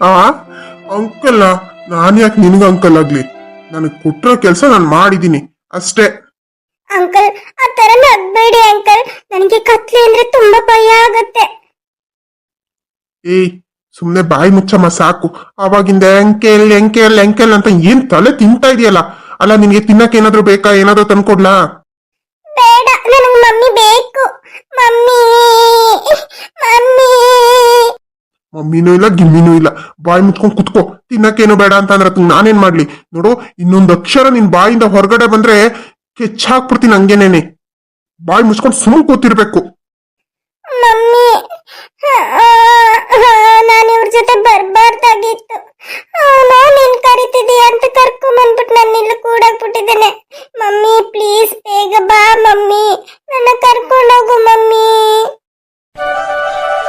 ಆ ಅಂಕಲ್, ನಾನ್ ಯಾಕೆ ನಿನ್ಗ ಅಂಕಲ್ ಆಗ್ಲಿ? ನನಗ್ ಕೊಟ್ಟಿರೋ ಕೆಲಸ ನಾನು ಮಾಡಿದೀನಿ ಅಷ್ಟೇ. ಅಂಕಲ್, ಆ ತರ ನಗ್ಬೇಡಿ ಅಂಕಲ್. ನನಗೆ ಕತ್ಲೆ ಅಂದ್ರೆ ತುಂಬಾ ಭಯ ಆಗತ್ತೆ. ಏಯ್, ಸುಮ್ನೆ ಬಾಯಿ ಮುಚ್ಚಮ್ಮ ಸಾಕು. ಅವಾಗಿಂದ ಎಂಕೆಲ್ ಎಂಕೆಲ್ ಎಂಕೆಲ್ ಅಂತ ಏನ್ ತಲೆ ತಿಂತಾ ಇದೆಯಲ್ಲ. ಅಲ್ಲ, ನಿನ್ಗೆ ತಿನ್ನಕ್ ಏನಾದ್ರು ಬೇಕಾ? ಏನಾದ್ರು ತಂದ್ಕೊಡ್ಲಾ? ಬೇಡ, ನನಗ್ ಮಮ್ಮಿ ಬೇಕು. Mummy mummy. ಮಮ್ಮಿನೂ ಇಲ್ಲ ಗಿಮ್ಮಿನೂ ಇಲ್ಲ. ಬಾಯಿ ಮುಚ್ಕೊಂಡ್ ಕುತ್ಕೋ. ತಿನ್ನಕ್ಕೇನು ಬೇಡ ಅಂತ ಅಂದ್ರೆ ನಾನೇನ್ ಮಾಡ್ಲಿ? ನೋಡು, ಇನ್ನೊಂದು ಅಕ್ಷರ ನಿನ್ ಬಾಯಿಂದ ಹೊರಗಡೆ ಬಂದ್ರೆ ಕೆಚ್ಚಾಕ್ಬಿಡ್ತೀನಿ ಹಂಗೇನೇನೆ. ಬಾಯಿ ಮುಚ್ಕೊಂಡು ಸುಮ್ ಕೂತಿರ್ಬೇಕು. ಮಮ್ಮಿ, ನಾನು ಇವ್ರ ಜೊತೆ ಬರ್ಬಾರ್ದಾಗಿತ್ತು. ನೀನ್ ಕರಿತಿದೀಯ ಅಂತ ಕರ್ಕೊಂಬಂದ್ಬಿಟ್ಟು ನಾನು ಇಲ್ಲಿ ಕೂಡಾಕ್ಬಿಟ್ಟಿದ್ದೇನೆ. ಮಮ್ಮಿ ಪ್ಲೀಸ್ ಬೇಗ ಬಾ ಮಮ್ಮಿ, ನನ್ನ ಕರ್ಕೊಂಡೋಗು ಮಮ್ಮಿ.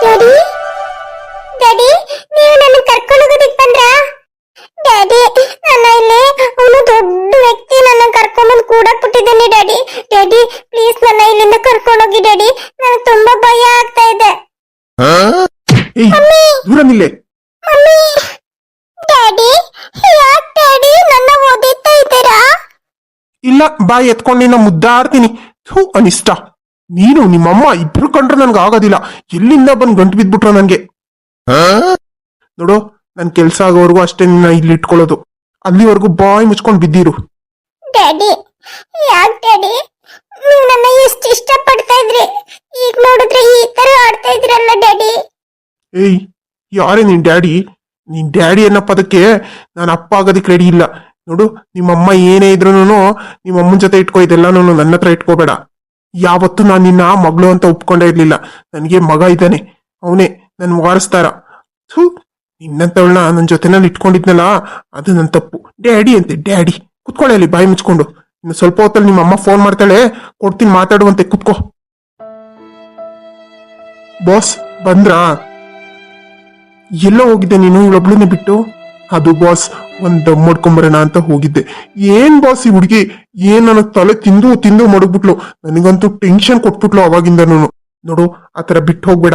ಡ್ಯಾಡಿ, ಡ್ಯಾಡಿ, ನೀವು ನನ್ನ ಕರ್ಕೊಂಡೋಗೋದಿಕ್ ಬಂದ್ರಾ? ಡ್ಯಾಡಿ, ನನ್ನ ಇಲ್ಲಿ ಅವನು ದೊಡ್ಡ ವ್ಯಕ್ತಿ ನನ್ನ ಕರ್ಕೊಂಡ್ಬಂದು ಕೂಡಾಕ್ಬಿಟ್ಟಿದ್ದೇನೆ. ಡ್ಯಾಡಿ, ಡ್ಯಾಡಿ ಪ್ಲೀಸ್ ನನ್ನ ಇಲ್ಲಿಂದ ಕರ್ಕೊಂಡೋಗಿ ಡ್ಯಾಡಿ, ನನಗೆ ತುಂಬಾ ಭಯ ಆಗ್ತಾ ಇದೆ. ದೂರ ನಿಲ್ಲೆ. ಮಮ್ಮಿ, ಡ್ಯಾಡಿ, ಯಾಕೆ ಡ್ಯಾಡಿ ನನ್ನ ಓದಿತಾ ಇದ್ದೀರಾ? ಇಲ್ಲ, ಬಾಯಿ ಎತ್ಕೊಂಡು ನಿನ್ನ ಮುದ್ದಾಡ್ತೀನಿ. ಥೂ, ಅನಿಷ್ಟ. ನೀನು ನಿಮ್ಮಮ್ಮ ಇಬ್ರು ಕಂಡ್ರೆ ನನ್ಗೆ ಆಗೋದಿಲ್ಲ. ಎಲ್ಲಿಂದ ಬಂದು ಗಂಟು ಬಿದ್ಬಿಟ್ರು ನನ್ಗೆ. ನೋಡು, ನನ್ ಕೆಲ್ಸ ಆಗೋವರೆಗೂ ಅಷ್ಟೇ ನಿನ್ನ ಇಲ್ಲಿ ಇಟ್ಕೊಳ್ಳೋದು. ಅಲ್ಲಿವರೆಗೂ ಬಾಯಿ ಮುಚ್ಕೊಂಡು ಬಿದ್ದಿರು. ಡ್ಯಾಡಿ, ಯಾಕೆ ಡ್ಯಾಡಿ ನೀವು ನನ್ನ ಎಷ್ಟು ಇಷ್ಟಪಡ್ತಾ ಇದ್ರಿ, ಈಗ ನೋಡಿದ್ರೆ ಈ ತರ ಆಡ್ತಾ ಇದ್ರಲ್ಲ ಡ್ಯಾಡಿ. ಏಯ್, ಯಾರೇ ನಿನ್ ಡ್ಯಾಡಿ? ನಿನ್ ಡ್ಯಾಡಿ ಅನ್ನೋ ಪದಕ್ಕೆ ನಾನು ಅಪ್ಪ ಆಗೋದಿಕ್ ರೆಡಿ ಇಲ್ಲ. ನೋಡು, ನಿಮ್ಮಮ್ಮ ಏನೇ ಇದ್ರು ನಿಮ್ಮಮ್ಮನ ಜೊತೆ ಇಟ್ಕೋ. ಇದೆಲ್ಲಾನು ನನ್ನ ಹತ್ರ ಇಟ್ಕೋಬೇಡ. ಯಾವತ್ತೂ ನಾನು ನಿನ್ನ ಮಗಳು ಅಂತ ಒಪ್ಕೊಂಡೇ ಇರ್ಲಿಲ್ಲ. ನನಗೆ ಮಗ ಇದ್ದಾನೆ, ಅವನೇ ನನ್ ವಾರಸ್ತಾರ. ಥೂ, ನಿನ್ನಂತವಳನ್ನ ನನ್ನ ಜೊತೆನಲ್ಲಿ ಇಟ್ಕೊಂಡಿದ್ನಲ್ಲ, ಅದು ನನ್ನ ತಪ್ಪು. ಡ್ಯಾಡಿ ಅಂತೆ ಡ್ಯಾಡಿ. ಕುತ್ಕೊಳ್ಳಿ ಅಲ್ಲಿ ಬಾಯಿ ಮುಚ್ಕೊಂಡು. ಇನ್ನು ಸ್ವಲ್ಪ ಹೊತ್ತಲ್ಲಿ ನಿಮ್ಮ ಅಮ್ಮ ಫೋನ್ ಮಾಡ್ತಾಳೆ, ಕೊಡ್ತೀನಿ ಮಾತಾಡುವಂತೆ. ಕುತ್ಕೋ. ಬಾಸ್ ಬಂದ್ರಾ? ಎಲ್ಲೋ ಹೋಗಿದ್ದೆ ನೀನು ಇವಳೊಬ್ಳನ್ನೇ ಬಿಟ್ಟು? ಅದು ಬಾಸ್, ಒಂದ್ ದಮ್ ಮಾಡ್ಕೊಂಬರೋಣ ಅಂತ ಹೋಗಿದ್ದೆ. ಏನ್ ಬಾಸ್ ಈ ಹುಡುಗಿ ಏನ್ ನನಗ್ ತಲೆ ತಿಂದು ತಿಂದು ಮಡಗ್ಬಿಟ್ಲು. ನನಗಂತೂ ಟೆನ್ಷನ್ ಕೊಟ್ಬಿಟ್ಲು ಅವಾಗಿಂದನು. ನೋಡು, ಆತರ ಬಿಟ್ಟು ಹೋಗ್ಬೇಡ.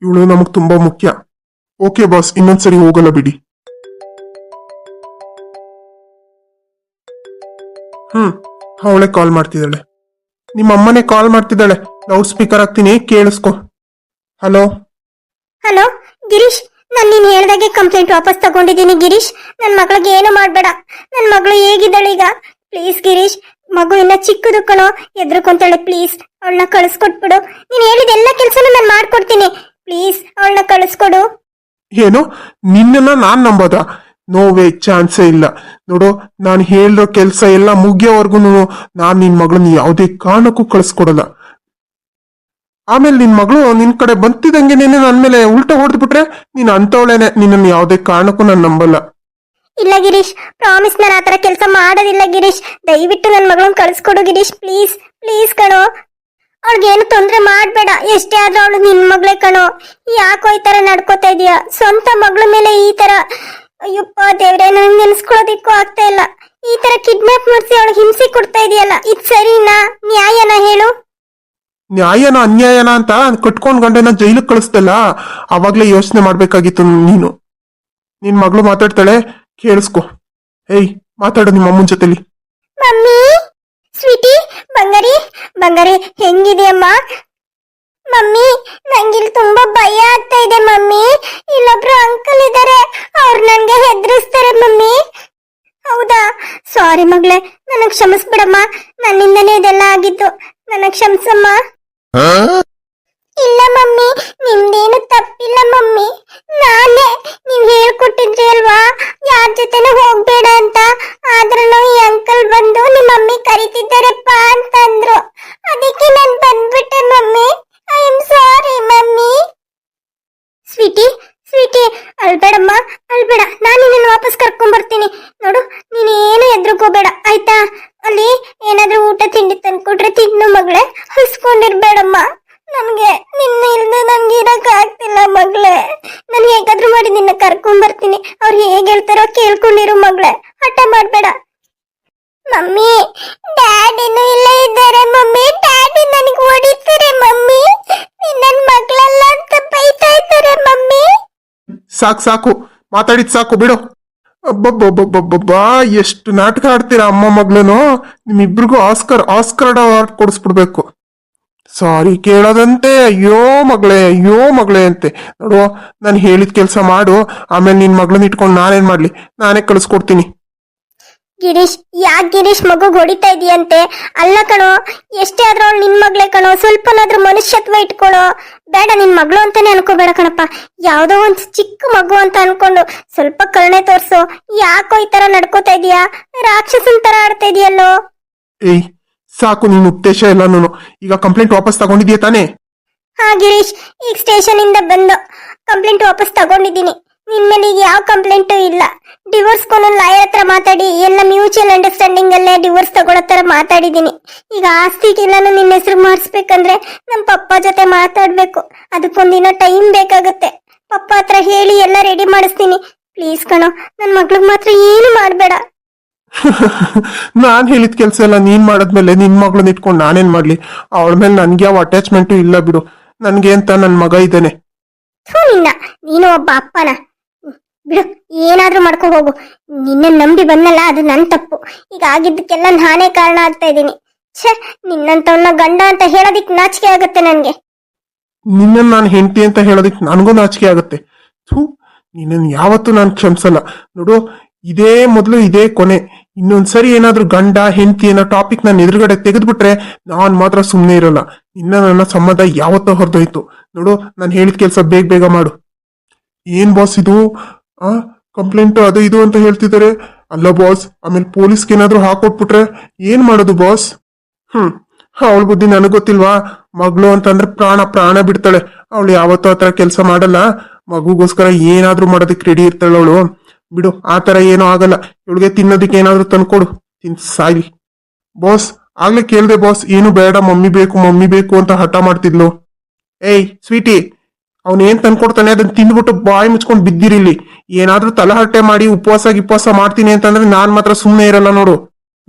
ಇವಳು ನಮಗ್ ತುಂಬಾ ಮುಖ್ಯ. ಓಕೆ ಬಾಸ್, ಇನ್ನೊಂದ್ಸರಿ ಹೋಗಲ್ಲ ಬಿಡಿ. ಅವಳೆ ಕಾಲ್ ಮಾಡ್ತಿದ್ದಾಳೆ. ನಿಮ್ಮ ಅಮ್ಮನೇ ಕಾಲ್ ಮಾಡ್ತಿದ್ದಾಳೆ. ಲೌಡ್ ಸ್ಪೀಕರ್ ಹಾಕ್ತೀನಿ, ಕೇಳಿಸ್ಕೊ. ಹಲೋ ಹಲೋ ಗಿರೀಶ್, ನಾನು ನೀನು ಹೇಳ್ದಾಗೆ ಕಂಪ್ಲೇಂಟ್ ವಾಪಸ್ ತಗೊಂಡಿದ್ದೀನಿ ಗಿರೀಶ್. ನನ್ನ ಮಗಳಿಗೆ ಏನು ಮಾಡಬೇಡ. ನನ್ನ ಮಗಳು ಹೇಗಿದ್ದಾಳೆ ಈಗ? ಪ್ಲೀಸ್ ಗಿರೀಶ್, ಮಗು ಇನ್ನ ಚಿಕ್ಕದು ಕಣೋ, ಎದ್ರುಕೊಂತಾಳೆ. ಪ್ಲೀಸ್ ಅವಳನ್ನ ಕಳಿಸ್ಕೊಟ್ಬಿಡು. ನೀನು ಹೇಳಿದ ಎಲ್ಲ ಕೆಲಸನೂ ನಾನು ಮಾಡ್ಕೊಡ್ತೀನಿ. ಪ್ಲೀಸ್ ಅವಳನ್ನ ಕಳಿಸ್ಕೊಡು. ಏನು, ನಿನ್ನನ್ನ ನಾನ್ ನಂಬೋದ? ನೋವೇ, ಚಾನ್ಸೇ ಇಲ್ಲ. ನೋಡು, ನಾನು ಹೇಳಿರೋ ಕೆಲ್ಸ ಎಲ್ಲ ಮುಗಿಯೋವರೆಗೂ ನಾನ್ ನಿನ್ ಮಗಳನ್ನ ಯಾವುದೇ ಕಾರಣಕ್ಕೂ ಕಳಿಸ್ಕೊಡಲ್ಲ. ಆಮೇಲೆ ನಿನ್ ಮಗಳು ನಿನ್ ಕಡೆ ಬಂತಿದಂಗೆ ನನ್ ಮೇಲೆ ಉಲ್ಟಾ ಹೊಡೆದ್ಬಿಟ್ರೆ ನೀನ್ ಅಂತವಳೇನೆ. ನಿನ್ನನ್ನು ಯಾವುದೇ ಕಾರಣಕ್ಕೂ ನಾನು ನಂಬಲ್ಲ. ಇಲ್ಲ ಗಿರೀಶ್, ಪ್ರಾಮಿಸ್, ನಾನು ಆತರ ಕೆಲಸ ಮಾಡೋದಿಲ್ಲ ಗಿರೀಶ್. ದಯವಿಟ್ಟು ನನ್ನ ಮಗಳನ್ನ ಕಳಿಸ್ಕೊಡು ಗಿರೀಶ್, ಪ್ಲೀಸ್ ಪ್ಲೀಸ್ ಕಣೋ. ಅವಳಿಗೇನು ತೊಂದರೆ ಮಾಡಬೇಡ. ಎಷ್ಟೇ ಆದ್ರೂ ಅವಳು ನಿನ್ ಮಗಳೇ ಕಣೋ. ಯಾಕೋ ಈ ತರ ನಡ್ಕೋತಾ ಇದೀಯಾ? ಸ್ವಂತ ಮಗಳ ಮೇಲೆ ಈ ತರ? ಅಯ್ಯಪ್ಪ ದೇವ್ರೆ, ನನಗೆ ನೆನ್ಸ್ಕೊಳ್ಳೋದಿಕ್ಕೂ ಆಗ್ತಾ ಇಲ್ಲ. ಈ ತರ ಕಿಡ್ನಾಪ್ ಮಾಡಿಸಿ ಅವಳಿಗೆ ಹಿಂಸೆ ಕೊಡ್ತಾ ಇದೆಯಲ್ಲ, ಇದು ಸರಿನಾ? ನ್ಯಾಯನಾ ಹೇಳು? ನ್ಯಾಯನ ಅನ್ಯಾಯನ ಅಂತ ಕಟ್ಕೊಂಡ್ ಗಂಡನ ಜೈಲಿಗೆ ಕಳಿಸ್ತಲ್ಲ, ಅವಾಗ್ಲೇ ಯೋಚನೆ ಮಾಡ್ಬೇಕಾಗಿತ್ತು ನೀನು. ನಿನ್ ಮಗಳು ಮಾತಾಡ್ತಾಳೆ, ಕೇಳಿಸ್ಕೊ. ಏಯ್, ಮಾತಾಡು ನಿಮ್ಮ ಅಮ್ಮನ ಜೊತೆಲಿ. ಮಮ್ಮಿ, ಸ್ವೀಟಿ, ಬಂಗಾರಿ, ಬಂಗಾರಿ ಹೆಂಗಿದೆಯಮ್ಮ? ಮಮ್ಮಿ, ನಂಗಿಲ್ಲಿ ತುಂಬಾ ಭಯ ಆಗ್ತಾ ಇದೆ ಮಮ್ಮಿ. ಇಲ್ಲೊಬ್ರು ಅಂಕಲ್ ಇದ್ದಾರೆ, ಅವ್ರು ನನ್ಗೆ ಹೆದರಿಸ್ತಾರೆ ಮಮ್ಮಿ. ಹೌದಾ? ಸಾರಿ ಮಗಳೇ, ನನಗ್ ಕ್ಷಮಿಸ್ಬಿಡಮ್ಮ. ನನ್ನಿಂದನೇ ಇದೆಲ್ಲ ಆಗಿದ್ದು, ನನಗ್ ಕ್ಷಮಿಸಮ್ಮ. ಇಲ್ಲ ಮಮ್ಮಿ, ನಿಮ್ದೇನು ತಪ್ಪಿಲ್ಲ ಮಮ್ಮಿ. ನಾನೇ, ನೀವ್ ಹೇಳ್ಕೊಟ್ಟಿದ್ರಿ ಅಲ್ವಾ ಯಾರ ಜೊತೆನೂ ಹೋಗ್ಬೇಡ ಅಂತ. ಆದ್ರೂ ಈ ಅಂಕಲ್ ಬಂದು ನಿಮ್ಮ ಮಮ್ಮಿ ಕರಿತಿದ್ದಾರಪ್ಪ ಅಂತಂದ್ರು. ಅದಕ್ಕೆ ನಾನ್ ಬಂದ್ಬಿಟ್ಟೆ mummy. I am sorry mummy. Sweetie, sweetie, ಅಳ್ಬೇಡಮ್ಮ, ಅಳ್ಬೇಡ. ನಾನು ನಿನ್ನ ವಾಪಸ್ ಕರ್ಕೊಂಡ್ ಬರ್ತೀನಿ. ನೋಡು, ನೀನೇನು ಎದ್ರುಕೋಬೇಡ ಆಯ್ತಾ? ಅಲ್ಲಿ ಏನಾದ್ರೂ ಊಟ ತಿಂಡಿ ತಂದ್ಕೊಟ್ರೆ ತಿನ್ನು ಮಗಳೇ, ಹಸ್ಕೊಂಡಿರ್ಬೇಡಮ್ಮ. ಸಾಕು ಸಾಕು ಮಾತಾಡಿದ್ ಸಾಕು ಬಿಡು. ಅಬ್ಬಬ್ಬಬ್ಬಬ್ಬಬ್ಬಾ ಎಷ್ಟು ನಾಟಕ ಆಡ್ತೀರಾ ಅಮ್ಮ ಮಗ್ಳುನು. ನಿಮ್ಮಿಬ್ರಿಗೂ ಆಸ್ಕರ್ ಅವಾರ್ಡ್ ಕೊಡಿಸ್ಬಿಡ್ಬೇಕು. ಸಾರಿ ಕೇಳೋದಂತೆ ಅಯ್ಯೋ ಮಗಳೇ ಅಂತೆ. ನೋಡು, ನಾನು ಹೇಳಿದ ಕೆಲಸ ಮಾಡು, ಆಮೇಲೆ ನಿನ್ ಮಗಳನ್ನ ಇಟ್ಕೊಂಡು ನಾನೇನ್ ಮಾಡ್ಲಿ, ನಾನೇ ಕಳಿಸ್ಕೊಡ್ತೀನಿ. ಗಿರೀಶ್, ಯಾಕೆ ಗಿರೀಶ್ ಮಗು ಹೊಡಿತಾ ಇದೀಯಂತೆ? ಅಲ್ಲ ಕಣೋ, ಎಷ್ಟೇ ಆದ್ರೂ ಅವಳು ನಿನ್ ಮಗ್ಳೇ ಕಣೋ, ಸ್ವಲ್ಪನಾದ್ರೂ ಮನುಷ್ಯತ್ವ ಇಟ್ಕೊಳ್ಳೋ. ಬೇಡ, ನಿನ್ ಮಗಳು ಅಂತಾನೆ ಅನ್ಕೋಬೇಡ ಕಣಪ್ಪ. ಯಾವ್ದೋ ಒಂದ್ ಚಿಕ್ಕ ಮಗು ಅಂತ ಅನ್ಕೊಂಡು ಸ್ವಲ್ಪ ಕರುಣೆ ತೋರ್ಸು. ಯಾಕೋ ಈ ತರ ನಡ್ಕೋತಾ ಇದೀಯಾ? ರಾಕ್ಷಸನ್ ತರ ಆಡ್ತಾ ಇದೀಯಲ್ಲೋ. ಏಯ್ ಸಾಕು ನಿನ್ ಉದ್ದೇಶ ಎಲ್ಲಾನು. ಈಗ ಕಂಪ್ಲೇಂಟ್ ವಾಪಸ್ ತಗೊಂಡಿದ್ಯಾ ತಾನೇ? ಹಾ ಗಿರೀಶ್, ಈಗ ಸ್ಟೇಷನ್ ಇಂದ ಬಂದು ಕಂಪ್ಲೇಂಟ್ ವಾಪಸ್ ತಗೊಂಡಿದ್ದೀನಿ. ನಿನ್ ಮೇಲೆ ಈಗ ಯಾವ ಕಂಪ್ಲೇಂಟು ಇಲ್ಲ. ಡಿವೋರ್ಸ್ ಲಾಯರ್ ಹತ್ರ ಮಾತಾಡಿ ಎಲ್ಲ ಮ್ಯೂಚುವಲ್ ಅಂಡರ್ಸ್ಟ್ಯಾಂಡಿಂಗ್ ಅಲ್ಲೇ ಡಿವೋರ್ಸ್ ತಗೊಳ್ಳೋ ತರ ಮಾತಾಡಿದ್ದೀನಿ. ಈಗ ಆಸ್ತಿಗೆಲ್ಲಾನು ನಿನ್ನ ಹೆಸರು ಮಾಡಿಸ್ಬೇಕಂದ್ರೆ ನಮ್ಮ ಪಪ್ಪ ಜೊತೆ ಮಾತಾಡ್ಬೇಕು. ಅದಕ್ಕೊಂದಿನ ಟೈಮ್ ಬೇಕಾಗುತ್ತೆ. ಪಪ್ಪ ಹತ್ರ ಹೇಳಿ ಎಲ್ಲ ರೆಡಿ ಮಾಡಿಸ್ತೀನಿ. ಪ್ಲೀಸ್ ಕಣೋ, ನನ್ನ ಮಗ್ಳಿಗೆ ಮಾತ್ರ ಏನು ಮಾಡಬೇಡ. ನಾನ್ ಹೇಳಿದ ಕೆಲ್ಸ ಎಲ್ಲ ನೀನ್ ಮಾಡದ್ಮೇಲೆ ನಿನ್ ಮಗಳನ್ನ ಇಟ್ಕೊಂಡು ನಾನೇನ್ ಮಾಡ್ಲಿ? ಅವಳ ಮೇಲೆ ನನ್ಗೆ ಯಾವ ಅಟ್ಯಾಚ್ಮೆಂಟು ಇಲ್ಲ ಬಿಡು. ನನ್ಗೆ ಅಂತ ನನ್ ಮಗ ಇದ್ದಾನೆ. ನಿನ್ನ ನೀನು ಒಬ್ಬ ಅಪ್ಪನ ಬಿಡು, ಏನಾದ್ರೂ ಮಾಡ್ಕೊ ಹೋಗು. ನಿನ್ನ ನಂಬಿ ಬಂದಲ್ಲ, ಅದು ನನ್ ತಪ್ಪು. ಈಗ ಆಗಿದ್ದಕ್ಕೆಲ್ಲ ನಾನೇ ಕಾರಣ ಆಗ್ತಾ ಇದ್ದೀನಿ. ಛೇ, ನಿನ್ನಂತವನ್ನ ಗಂಡ ಅಂತ ಹೇಳೋದಿಕ್ ನಾಚಿಕೆ ಆಗುತ್ತೆ ನನ್ಗೆ. ನಿನ್ನ ನಾನು ಹೆಂಡತಿ ಅಂತ ಹೇಳೋದಿಕ್ ನನಗೂ ನಾಚಿಕೆ ಆಗುತ್ತೆ. ಥೂ, ನಿನ್ನನ್ನು ಯಾವತ್ತೂ ನಾನು ಕ್ಷಮಿಸಲ್ಲ. ನೋಡು, ಇದೇ ಮೊದಲು ಇದೇ ಕೊನೆ. ಇನ್ನೊಂದ್ಸರಿ ಏನಾದ್ರೂ ಗಂಡ ಹೆಂಡತಿ ಅನ್ನೋ ಟಾಪಿಕ್ ನನ್ನ ಎದುರುಗಡೆ ತೆಗೆದ್ಬಿಟ್ರೆ ನಾನ್ ಮಾತ್ರ ಸುಮ್ಮನೆ ಇರಲ್ಲ. ನನ್ನ ಸಂಬಂಧ ಯಾವತ್ತೋ ಹೊರದೋಯ್ತು. ನೋಡು, ನಾನು ಹೇಳಿದ ಕೆಲಸ ಬೇಗ ಮಾಡು. ಏನ್ ಬಾಸ್ ಇದು? ಕಂಪ್ಲೇಂಟ್ ಅದು ಇದು ಅಂತ ಹೇಳ್ತಿದ್ದಾರೆ. ಅಲ್ಲ ಬಾಸ್, ಆಮೇಲೆ ಪೊಲೀಸ್ಗೆ ಏನಾದ್ರೂ ಹಾಕೊಟ್ಬಿಟ್ರೆ ಏನ್ ಮಾಡೋದು ಬಾಸ್? ಅವಳ ಬುದ್ಧಿ ನನಗ್ ಗೊತ್ತಿಲ್ವಾ? ಮಗಳು ಅಂತಂದ್ರೆ ಪ್ರಾಣ ಬಿಡ್ತಾಳೆ. ಅವಳು ಯಾವತ್ತೂ ಆತರ ಕೆಲಸ ಮಾಡಲ್ಲ. ಮಗುಗೋಸ್ಕರ ಏನಾದ್ರೂ ಮಾಡೋದಕ್ಕೆ ರೆಡಿ ಇರ್ತಾಳೆ ಅವಳು. ಬಿಡು, ಆತರ ಏನೂ ಆಗಲ್ಲ. ಇವಳಿಗೆ ತಿನ್ನೋದಕ್ಕೆ ಏನಾದ್ರೂ ತಂದ್ಕೊಡು, ಸಾಯ್ಲಿ. ಬಾಸ್, ಆಗ್ಲೇ ಕೇಳ್ದೆ ಬಾಸ್, ಏನು ಬೇಡ ಮಮ್ಮಿ ಬೇಕು ಅಂತ ಹಠ ಮಾಡ್ತಿದ್ಲು. ಏಯ್ ಸ್ವೀಟಿ, ಅವನೇನ್ ತಂದ್ಕೊಡ್ತಾನೆ ಅದನ್ನ ತಿಂದ್ಬಿಟ್ಟು ಬಾಯಿ ಮುಚ್ಕೊಂಡು ಬಿದ್ದಿರಿಲಿ. ಏನಾದ್ರೂ ತಲಹರಟೆ ಮಾಡಿ ಉಪವಾಸ ಮಾಡ್ತೀನಿ ಅಂತಂದ್ರೆ ನಾನ್ ಮಾತ್ರ ಸುಮ್ಮನೆ ಇರಲ್ಲ. ನೋಡು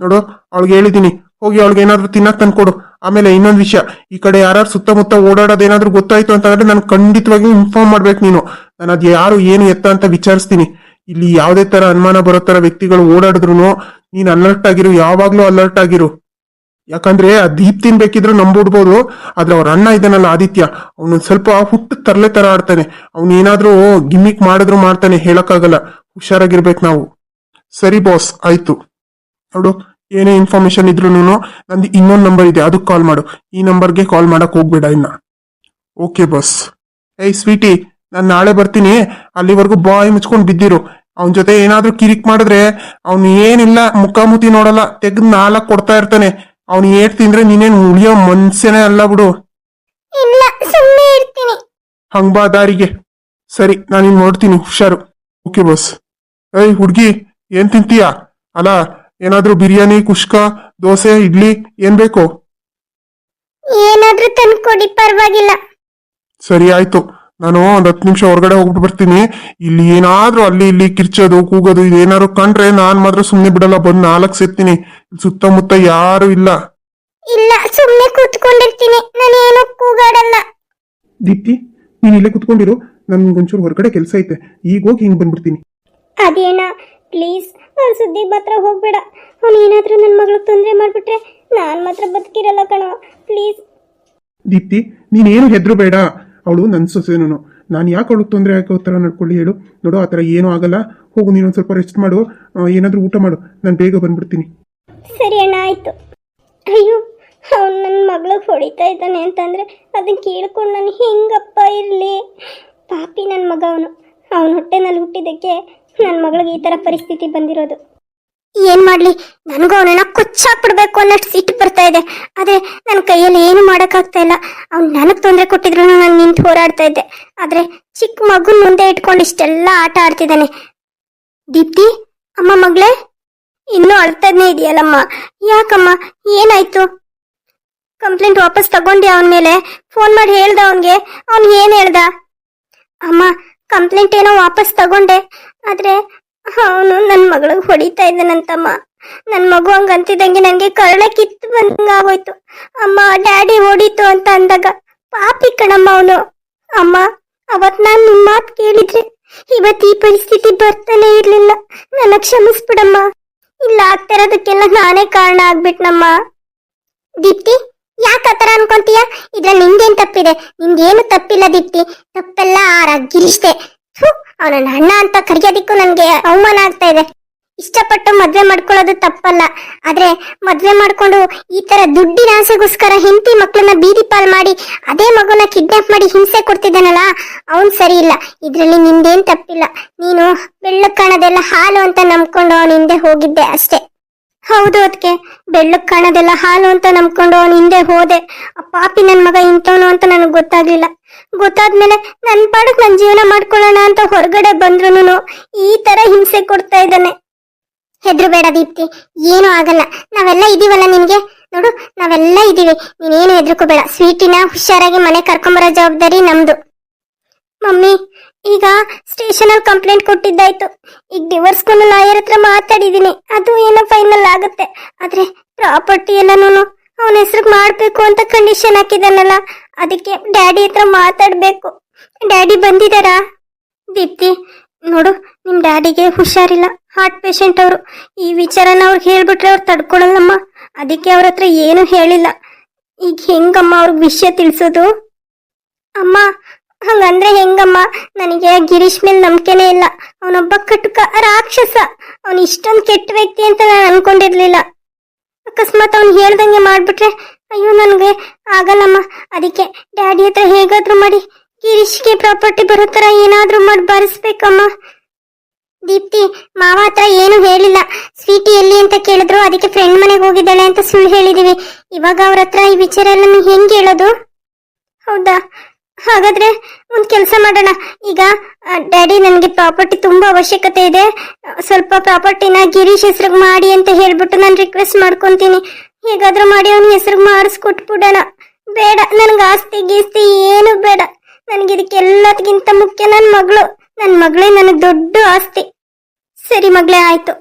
ಅವಳಿಗೆ ಹೇಳಿದೀನಿ, ಹೋಗಿ ಅವಳಿಗೆ ಏನಾದ್ರೂ ತಿನ್ನಕ್ ತಂದ್ಕೊಡು. ಆಮೇಲೆ ಇನ್ನೊಂದ್ ವಿಷಯ, ಈ ಕಡೆ ಯಾರು ಸುತ್ತಮುತ್ತ ಓಡಾಡೋದೇನಾದ್ರೂ ಗೊತ್ತಾಯ್ತು ಅಂತಂದ್ರೆ ನನ್ ಖಂಡಿತವಾಗಿ ಇನ್ಫಾರ್ಮ್ ಮಾಡ್ಬೇಕು ನೀನು. ನಾನು ಅದ್ ಯಾರು ಏನು ಎತ್ತ ಅಂತ ವಿಚಾರಿಸ್ತೀನಿ. ಇಲ್ಲಿ ಯಾವುದೇ ತರ ಅನುಮಾನ ಬರೋ ತರ ವ್ಯಕ್ತಿಗಳು ಓಡಾಡಿದ್ರು ನೀನ್ ಅಲರ್ಟ್ ಆಗಿರು, ಯಾವಾಗ್ಲೂ ಅಲರ್ಟ್ ಆಗಿರು. ಯಾಕಂದ್ರೆ ಆ ದೀಪ್ತಿನ್ ಬೇಕಿದ್ರು ನಂಬಿಡ್ಬೋದು, ಆದ್ರೆ ಅವ್ರ ಅಣ್ಣ ಇದ್ದಾನಲ್ಲ ಆದಿತ್ಯ, ಅವನೊಂದ್ ಸ್ವಲ್ಪ ಹುಟ್ಟು ತರ್ಲೆ ತರ ಆಡ್ತಾನೆ. ಅವ್ನ ಏನಾದ್ರೂ ಗಿಮಿಕ್ ಮಾಡಿದ್ರು ಮಾಡ್ತಾನೆ, ಹೇಳಕ್ಕಾಗಲ್ಲ. ಹುಷಾರಾಗಿರ್ಬೇಕು ನಾವು. ಸರಿ ಬಾಸ್, ಆಯ್ತು. ನೋಡು, ಏನೇ ಇನ್ಫಾರ್ಮೇಶನ್ ಇದ್ರು ನಂದು ಇನ್ನೊಂದು ನಂಬರ್ ಇದೆ, ಅದಕ್ಕೆ ಕಾಲ್ ಮಾಡು. ಈ ನಂಬರ್ಗೆ ಕಾಲ್ ಮಾಡಕ್ ಹೋಗ್ಬೇಡ ಇನ್ನ. Okay boss. ಏಯ್ ಸ್ವೀಟಿ, ನಾನು ನಾಳೆ ಬರ್ತೀನಿ. ಅಲ್ಲಿವರೆಗೂ ಬಾಯಿ ಮುಚ್ಕೊಂಡು ಬಿದ್ದಿರು. ಅವನ ಜೊತೆ ಏನಾದ್ರೂ ಕಿರಿಕ್ ಮಾಡಿದ್ರೆ ಅವ್ನು ಏನಿಲ್ಲ, ಮುಖಾಮುಖಿ ನೋಡಲ್ಲ, ತೆಗ್ದು 4 ಕೊಡ್ತಾ ಇರ್ತಾನೆ. ಅವ್ನು ಏಟ್ ತಿಂದ್ರೆ ನೀನೇನ್ ಉಳಿಯೋ ಮನ್ಸೇನೆ ಅಲ್ಲ ಬಿಡು. ಇಲ್ಲ, ಸುಮ್ಮನೆ ಇರ್ತೀನಿ. ಹಂಗ್ ಬಾ ದಾರಿಗೆ. ಸರಿ, ನಾನು ನೋಡ್ತೀನಿ, ಹುಷಾರು. Okay boss. ಏಯ್ ಹುಡ್ಗಿ, ಏನ್ ತಿಂತೀಯಾ? ಅಲ್ಲ, ಏನಾದ್ರೂ ಬಿರಿಯಾನಿ, ಕುಷ್ಕ, ದೋಸೆ, ಇಡ್ಲಿ ಏನ್ ಬೇಕು? ಏನಾದ್ರೂ ತಂದ್ಕೊಡಿ, ಪರವಾಗಿಲ್ಲ. ಸರಿ ಆಯ್ತು, ನಾನು ಒಂದ್ 10 ನಿಮಿಷ ಹೊರಗಡೆ ಹೋಗ್ಬಿಟ್ಟು ಬರ್ತೀನಿ. ಇಲ್ಲಿ ಏನಾದ್ರೂ ಅಲ್ಲಿ ಇಲ್ಲಿ ಕಿರ್ಚೋದು ಕೂಗೋದು ಇದೇನಾದ್ರು ಕಂಡ್ರೆ ನಾನ್ ಮಾತ್ರ ಸುಮ್ನೆ ಬಿಡಲ್ಲ. ಬಂದ್ 4 ಸೇರ್ತೀನಿ. ಸುತ್ತಮುತ್ತ ಯಾರು ಇಲ್ಲ. ಇಲ್ಲ, ಸುಮ್ನೆ ಕೂತ್ಕೊಂಡಿರ್ತೀನಿ, ನಾನೇನು ಕೂಗಾಡಲ್ಲ. ದೀಪ್ತಿ, ನೀನ್ ಇಲ್ಲೇ ಕುತ್ಕೊಂಡಿರು, ನನ್ಗೊಂಚೂರು ಹೊರಗಡೆ ಕೆಲಸ ಐತೆ. ಈಗ ಹೋಗಿ ಹಿಂಗ್ ಬಂದ್ಬಿಡ್ತೀನಿ. ಅದೇನ, ಪ್ಲೀಸ್ ಅವ್ರ ಸುದ್ದಿ ಮಾತ್ರ ಹೋಗ್ಬೇಡ. ಅವ್ನು ಏನಾದ್ರೂ ನನ್ನ ಮಗಳಿಗೆ ತೊಂದರೆ ಮಾಡ್ಬಿಟ್ರೆ ನಾನ್ ಮಾತ್ರ ಬದುಕಿರಲ್ಲ ಕಣೋ, ಪ್ಲೀಸ್. ದೀಪ್ತಿ, ನೀನೇನು ಹೆದ್ರು ಬೇಡ. ಅವಳು ನನ್ನ ಸೊಸೆನು. ನಾನು ಯಾಕೆ ಅವಳು ತೊಂದರೆ ಹಾಕೋ ಥರ ನಡ್ಕೊಳ್ಳಿ ಹೇಳು? ನೋಡು, ಆ ಥರ ಏನೂ ಆಗಲ್ಲ. ಹೋಗು, ನೀನೊಂದು ಸ್ವಲ್ಪ ರೆಸ್ಟ್ ಮಾಡು, ಏನಾದರೂ ಊಟ ಮಾಡು. ನಾನು ಬೇಗ ಬಂದ್ಬಿಡ್ತೀನಿ. ಸರಿ ಅಣ್ಣ, ಆಯ್ತು. ಅಯ್ಯೋ, ಅವ್ನು ನನ್ನ ಮಗಳಿಗೆ ಹೊಡಿತಾ ಇದ್ದಾನೆ ಅಂತಂದ್ರೆ ಅದನ್ನ ಕೇಳ್ಕೊಂಡು ನಾನು ಹೆಂಗಪ್ಪ ಇರಲಿ? ಪಾಪಿ ನನ್ನ ಮಗ ಅವನು. ಅವನ ಹೊಟ್ಟೆನಲ್ಲಿ ಹುಟ್ಟಿದ್ದಕ್ಕೆ ನನ್ನ ಮಗಳಿಗೆ ಈ ಥರ ಪರಿಸ್ಥಿತಿ ಬಂದಿರೋದು. ಏನ್ ಮಾಡ್ಲಿ, ನನಗೂ ಅವನನ್ನ ಕೊಚ್ಚಾಕ್ಬಿಡ್ಬೇಕು ಅನ್ನೋಷ್ಟು ಸಿಟ್ಟು ಬರ್ತಾ ಇದೆ. ಆದ್ರೆ ನನ್ನ ಕೈಯಲ್ಲಿ ಏನು ಮಾಡೋಕ್ಕಾಗ್ತಾ ಇಲ್ಲ. ಅವ್ನು ನನಗೆ ತೊಂದರೆ ಕೊಟ್ಟಿದ್ರು ನಾನು ನಿಂತು ಹೋರಾಡ್ತಾ ಇದ್ದೆ. ಆದ್ರೆ ಚಿಕ್ಕ ಮಗುನ್ ಮುಂದೆ ಇಟ್ಕೊಂಡು ಇಷ್ಟೆಲ್ಲ ಆಟ ಆಡ್ತಿದ್ದಾನೆ. ದೀಪ್ತಿ, ಅಮ್ಮ ಮಗಳೇ, ಇನ್ನೂ ಅಳ್ತಾನೆ ಇದೆಯಲ್ಲಮ್ಮ? ಯಾಕಮ್ಮ, ಏನಾಯ್ತು? ಕಂಪ್ಲೇಂಟ್ ವಾಪಸ್ ತಗೊಂಡಿ ಅವನ ಮೇಲೆ? ಫೋನ್ ಮಾಡಿ ಹೇಳ್ದ ಅವನ್ಗೆ? ಅವ್ನ್ ಏನ್ ಹೇಳ್ದ? ಅಮ್ಮ, ಕಂಪ್ಲೇಂಟ್ ಏನೋ ವಾಪಸ್ ತಗೊಂಡೆ, ಆದ್ರೆ ಅವನು ನನ್ನ ಮಗಳಿಗೆ ಹೊಡಿತಾ ಇದ್ದಾನಂತಮ್ಮ. ನನ್ನ ಮಗು ಹಂಗ ಅಂತಿದ್ದಂಗೆ ನನಗೆ ಕರಳ ಕಿತ್ತು ಬಂದಂಗಾಗೋಯ್ತು. ಅಮ್ಮ, ಡ್ಯಾಡಿ ಹೊಡಿತು ಅಂತ ಅಂದಾಗ ಪಾಪಿ ಕಣಮ್ಮ ಅವನು. ಅಮ್ಮ, ಅವತ್ ನಾನು ನಿಮ್ಮ ಮಾತು ಕೇಳಿದ್ರೆ ಇವತ್ತು ಈ ಪರಿಸ್ಥಿತಿ ಬರ್ತಾನೆ ಇರ್ಲಿಲ್ಲ. ನನ್ನ ಕ್ಷಮಿಸ್ಬಿಡಮ್ಮ. ಇಲ್ಲ ಆಗ್ತಾ ಇರೋದಕ್ಕೆಲ್ಲ ನಾನೇ ಕಾರಣ ಆಗ್ಬಿಟ್ನಮ್ಮ. ದೀಪ್ತಿ, ಯಾಕೆ ಆತರ ಅನ್ಕೊಂತೀಯ? ಇದ್ರಲ್ಲಿ ನಿಂದೇನ್ ತಪ್ಪಿದೆ? ನಿಂದೇನು ತಪ್ಪಿಲ್ಲ ದೀಪ್ತಿ. ತಪ್ಪೆಲ್ಲ ಆ ಗಿರೀಶ್ದೆ. ಅವನ ಅಣ್ಣ ಅಂತ ಕರೆಯೋದಿಕ್ಕೂ ನನ್ಗೆ ಅವಮಾನ ಆಗ್ತಾ ಇದೆ. ಇಷ್ಟಪಟ್ಟು ಮದ್ವೆ ಮಾಡ್ಕೊಳ್ಳೋದು ತಪ್ಪಲ್ಲ, ಆದ್ರೆ ಮದ್ವೆ ಮಾಡ್ಕೊಂಡು ಈ ತರ ದುಡ್ಡಿನ ಆಸೆಗೋಸ್ಕರ ಹೆಂಡತಿ ಮಕ್ಕಳನ್ನ ಬೀದಿ ಪಾಲ್ ಮಾಡಿ ಅದೇ ಮಗುನ ಕಿಡ್ನಾಪ್ ಮಾಡಿ ಹಿಂಸೆ ಕೊಡ್ತಿದ್ದಾನಲ್ಲ, ಅವನ್ ಸರಿ ಇಲ್ಲ. ಇದ್ರಲ್ಲಿ ನಿಂದೇನ್ ತಪ್ಪಿಲ್ಲ. ನೀನು ಬೆಳ್ಳಕ್ ಕಾಣೋದೆಲ್ಲ ಹಾಲು ಅಂತ ನಂಬ್ಕೊಂಡು ಅವನ ಹಿಂದೆ ಹೋಗಿದ್ದೆ ಅಷ್ಟೇ. ಹೌದು, ಅದಕ್ಕೆ ಬೆಳ್ಳಕ್ ಕಾಣೋದೆಲ್ಲ ಹಾಲು ಅಂತ ನಂಬ್ಕೊಂಡು ಅವನ ಹಿಂದೆ ಹೋದೆ. ಆ ಪಾಪಿ ನನ್ ಮಗ ಇಂಥವನು ಅಂತ ನನಗ್ ಗೊತ್ತಾಗ್ಲಿಲ್ಲ. ಗೊತ್ತಾದ್ಮೇಲೆ ನನ್ ಪಾಡಕ್ ನನ್ ಜೀವನ ಮಾಡ್ಕೊಳ್ಳೋಣ ಅಂತ ಹೊರಗಡೆ ಬಂದ್ರು ಈ ತರ ಹಿಂಸೆ ಕೊಡ್ತಾ ಇದ್ದಾನೆ. ಹೆದ್ರು ಬೇಡ ದೀಪ್ತಿ, ಏನೂ ಆಗಲ್ಲ. ನಾವೆಲ್ಲ ಇದೀವಲ್ಲ ನಿನ್ಗೆ. ನೋಡು, ನಾವೆಲ್ಲ ಇದೀವಿ. ನೀನೇನು ಹೆದರ್ಕೋಬೇಡ. ಸ್ವೀಟಿನ ಹುಷಾರಾಗಿ ಮನೆ ಕರ್ಕೊಂಬರೋ ಜವಾಬ್ದಾರಿ ನಮ್ದು. ಮಮ್ಮಿ, ಈಗ ಸ್ಟೇಷನ್ ಅಲ್ಲಿ ಕಂಪ್ಲೇಂಟ್ ಕೊಟ್ಟಿದ್ದಾಯ್ತು. ಈಗ ಡಿವೋರ್ಸ್ಗೂ ಲಾಯರ್ ಹತ್ರ ಮಾತಾಡಿದೀನಿ. ಅದು ಏನೋ ಫೈನಲ್ ಆಗುತ್ತೆ. ಆದ್ರೆ ಪ್ರಾಪರ್ಟಿ ಎಲ್ಲನೂ ಅವನ ಹೆಸರಿಗೆ ಮಾಡ್ಬೇಕು ಅಂತ ಕಂಡೀಷನ್ ಹಾಕಿದಾನಲ್ಲ, ಅದಕ್ಕೆ ಡ್ಯಾಡಿ ಹತ್ರ ಮಾತಾಡ್ಬೇಕು. ಡ್ಯಾಡಿ ಬಂದಿದಾರಾ? ದೀಪ್ತಿ, ನೋಡು, ನಿಮ್ ಡ್ಯಾಡಿಗೆ ಹುಷಾರಿಲ್ಲ, ಹಾರ್ಟ್ ಪೇಷಂಟ್ ಅವರು. ಈ ವಿಚಾರನ ಅವ್ರಿಗೆ ಹೇಳ್ಬಿಟ್ರೆ ಅವ್ರು ತಡ್ಕೊಳಲ್ಲಮ್ಮ. ಅದಕ್ಕೆ ಅವ್ರ ಹತ್ರ ಏನು ಹೇಳಿಲ್ಲ. ಈಗ ಹೆಂಗಮ್ಮ ಅವ್ರಿಗೆ ವಿಷಯ ತಿಳಿಸೋದು? ಅಮ್ಮ, ಹಂಗಂದ್ರೆ ಹೆಂಗಮ್ಮ? ನನಗೆ ಗಿರೀಶ್ ಮೇಲೆ ನಂಬಿಕೆನೇ ಇಲ್ಲ. ಅವನೊಬ್ಬ ಕಟುಕ ರಾಕ್ಷಸ. ಅವನು ಇಷ್ಟೊಂದು ಕೆಟ್ಟ ವ್ಯಕ್ತಿ ಅಂತ ನಾನು ಅನ್ಕೊಂಡಿರ್ಲಿಲ್ಲ. ಅಕಸ್ಮಾತ್ ಅವ್ನು ಹೇಳ್ದಂಗೆ ಮಾಡ್ಬಿಟ್ರೆ ಅಯ್ಯೋ ನನ್ಗೆ ಆಗಲ್ಲಮ್ಮ. ಅದಕ್ಕೆ ಡ್ಯಾಡಿ ಹತ್ರ ಹೇಗಾದ್ರೂ ಮಾಡಿ ಗಿರೀಶ್ಗೆ ಪ್ರಾಪರ್ಟಿ ಬರೋ ತರ ಏನಾದ್ರೂ ಮಾಡಿ ಬಾರಿಸ್ಬೇಕಮ್ಮ. ದೀಪ್ತಿ, ಮಾವ ಹತ್ರ ಏನು ಹೇಳಿಲ್ಲ. ಸ್ವೀಟಿ ಎಲ್ಲಿ ಅಂತ ಕೇಳಿದ್ರು, ಅದಕ್ಕೆ ಫ್ರೆಂಡ್ ಮನೆಗೆ ಹೋಗಿದ್ದಾಳೆ ಅಂತ ಸುಳ್ಳು ಹೇಳಿದೀವಿ. ಇವಾಗ ಅವ್ರ ಹತ್ರ ಈ ವಿಚಾರ ಎಲ್ಲ ಹೆಂಗ್ ಹೇಳೋದು? ಹೌದಾ? ಹಾಗಾದ್ರೆ ಒಂದ್ ಕೆಲಸ ಮಾಡೋಣ. ಈಗ ಡ್ಯಾಡಿ, ನನಗೆ ಪ್ರಾಪರ್ಟಿ ತುಂಬಾ ಅವಶ್ಯಕತೆ ಇದೆ. ಸ್ವಲ್ಪ ಪ್ರಾಪರ್ಟಿನ ಗಿರೀಶ್ ಹೆಸರಿಗೆ ಮಾಡಿ ಅಂತ ಹೇಳ್ಬಿಟ್ಟು ನಾನು ರಿಕ್ವೆಸ್ಟ್ ಮಾಡ್ಕೊಂತೀನಿ. ಹೇಗಾದ್ರೂ ಮಾಡಿ ಅವನ ಹೆಸರಿಗೆ ಮಾಡಿಸ್ಕೊಟ್ಬಿಡೋಣ. ಬೇಡ, ನನ್ಗೆ ಆಸ್ತಿ ಗೀಸ್ತಿ ಏನು ಬೇಡ. ನನಗೆ ಇದಕ್ಕೆಲ್ಲದಕ್ಕಿಂತ ಮುಖ್ಯ ನನ್ನ ಮಗಳೇ ನನಗೆ ದೊಡ್ಡ ಆಸ್ತಿ. ಸರಿ ಮಗಳೇ, ಆಯ್ತು.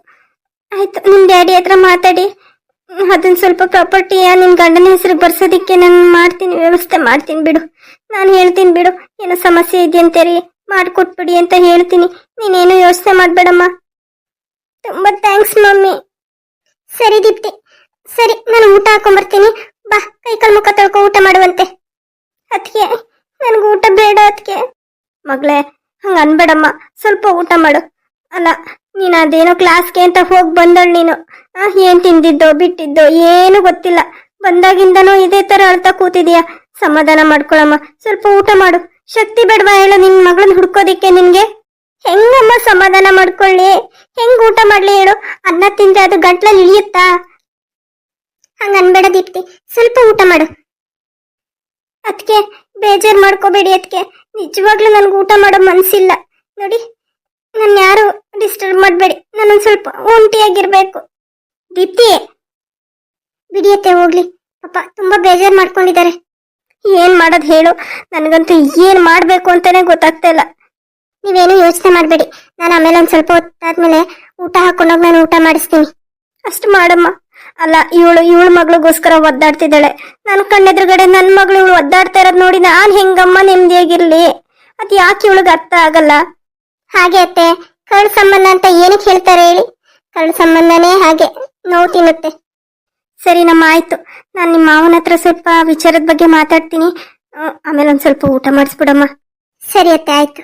ನಿಮ್ ಡ್ಯಾಡಿ ಹತ್ರ ಮಾತಾಡಿ ಅದನ್ನ ಸ್ವಲ್ಪ ಪ್ರಾಪರ್ಟಿಯ ನಿಮ್ ಗಂಡನ ಹೆಸರಿಗೆ ಬರ್ಸೋದಿಕ್ಕೆ ನಾನು ಮಾಡ್ತೀನಿ, ವ್ಯವಸ್ಥೆ ಮಾಡ್ತೀನಿ ಬಿಡು. ನಾನು ಹೇಳ್ತೀನಿ ಬಿಡು, ಏನೋ ಸಮಸ್ಯೆ ಇದೆಯಂತೇರಿ ಮಾಡ್ಕೊಟ್ಬಿಡಿ ಅಂತ ಹೇಳ್ತೀನಿ. ನೀನೇನು ಯೋಚನೆ ಮಾಡ್ಬೇಡಮ್ಮ. ತುಂಬಾ ಥ್ಯಾಂಕ್ಸ್ ಮಮ್ಮಿ. ಸರಿ ದೀಪ್ತಿ, ಸರಿ, ನಾನು ಊಟ ಹಾಕೊಂಡ್ಬರ್ತೀನಿ. ಬಾ, ಕೈಕಾಲು ಮುಖ ತೊಳ್ಕೊ, ಊಟ ಮಾಡುವಂತೆ. ಅದಕ್ಕೆ ನನಗೆ ಊಟ ಬೇಡ. ಅದಕ್ಕೆ ಮಗಳೇ, ಹಂಗ ಅನ್ಬೇಡಮ್ಮ, ಸ್ವಲ್ಪ ಊಟ ಮಾಡು. ಅಲ್ಲ, ನೀನು ಅದೇನೋ ಕ್ಲಾಸ್ಗೆ ಅಂತ ಹೋಗಿ ಬಂದಳು ನೀನು. ಏನ್ ತಿಂದಿದ್ದೋ ಬಿಟ್ಟಿದ್ದೋ ಏನು ಗೊತ್ತಿಲ್ಲ. ಬಂದಾಗಿಂದನೂ ಇದೇ ತರ ಅಳ್ತಾ ಕೂತಿದೀಯ. ಸಮಾಧಾನ ಮಾಡ್ಕೊಳಮ್ಮ, ಸ್ವಲ್ಪ ಊಟ ಮಾಡು. ಶಕ್ತಿ ಬೇಡವಾ ಹೇಳು ನಿನ್ ಮಗಳನ್ನ ಹುಡ್ಕೋದಿಕ್ಕೆ ನಿನ್ಗೆ? ಹೆಂಗಮ್ಮ ಸಮಾಧಾನ ಮಾಡ್ಕೊಳ್ಳಿ? ಹೆಂಗ್ ಊಟ ಮಾಡ್ಲಿ ಹೇಳು? ಅನ್ನ ತಿಂದ್ರೆ ಅದು ಗಂಟ್ಲಲ್ಲಿ ಇಳಿಯುತ್ತಾ? ಹಂಗ ಅನ್ಬೇಡ ದೀಪ್ತಿ, ಸ್ವಲ್ಪ ಊಟ ಮಾಡು. ಅದಕ್ಕೆ ಬೇಜಾರ್ ಮಾಡ್ಕೋಬೇಡಿ. ಅದಕ್ಕೆ ನಿಜವಾಗ್ಲೂ ನನ್ಗೆ ಊಟ ಮಾಡೋ ಮನ್ಸಿಲ್ಲ ನೋಡಿ. ನಾನು ಯಾರು ಡಿಸ್ಟರ್ಬ್ ಮಾಡಬೇಡಿ. ನಾನೊಂದು ಸ್ವಲ್ಪ ಒಂಟಿಯಾಗಿರ್ಬೇಕು. ದೀಪ್ತಿ, ಬಿಡಿಯತ್ತೆ ಹೋಗ್ಲಿ. ಪಾಪ ತುಂಬಾ ಬೇಜಾರ್ ಮಾಡ್ಕೊಂಡಿದ್ದಾರೆ. ಏನ್ ಮಾಡೋದು ಹೇಳು? ನನಗಂತೂ ಏನ್ ಮಾಡ್ಬೇಕು ಅಂತಾನೆ ಗೊತ್ತಾಗ್ತಾ ಇಲ್ಲ. ನೀವೇನು ಯೋಚನೆ ಮಾಡಬೇಡಿ. ನಾನು ಆಮೇಲೆ ಒಂದ್ ಸ್ವಲ್ಪ ಹೊತ್ತಾದ್ಮೇಲೆ ಊಟ ಹಾಕೊಂಡೋಗಿ ನಾನು ಊಟ ಮಾಡಿಸ್ತೀನಿ. ಅಷ್ಟು ಮಾಡಮ್ಮ. ಅಲ್ಲ, ಇವಳು ಮಗಳಿಗೋಸ್ಕರ ಒದ್ದಾಡ್ತಿದ್ದಾಳೆ. ನನ್ನ ಕಣ್ಣೆದುರುಗಡೆ ನನ್ನ ಮಗಳು ಇವಳು ಒದ್ದಾಡ್ತಾ ಇರೋದು ನೋಡಿ ನಾನ್ ಹೆಂಗಮ್ಮ ನೆಮ್ಮದಿಯಾಗಿರ್ಲಿ? ಅದ್ ಯಾಕೆ ಇವಳಿಗೆ ಅರ್ಥ ಆಗಲ್ಲ? ಹಾಗೆ ಅತ್ತೆ, ಕಳ್ಳ ಸಂಬಂಧ ಅಂತ ಏನಕ್ಕೆ ಹೇಳ್ತಾರೆ ಹೇಳಿ? ಕಳ್ಳ ಸಂಬಂಧನೇ ಹಾಗೆ, ನೋವು ತಿನ್ನುತ್ತೆ. ಸರಿ ನಮ್ಮ, ಆಯ್ತು. ನಾನು ನಿಮ್ಮ ಮಾವನ ಹತ್ರ ಸ್ವಲ್ಪ ವಿಚಾರದ ಬಗ್ಗೆ ಮಾತಾಡ್ತೀನಿ. ಆಮೇಲೆ ಒಂದ್ ಸ್ವಲ್ಪ ಊಟ ಮಾಡಿಸ್ಬಿಡಮ್ಮ. ಸರಿ ಅತ್ತೆ, ಆಯ್ತು.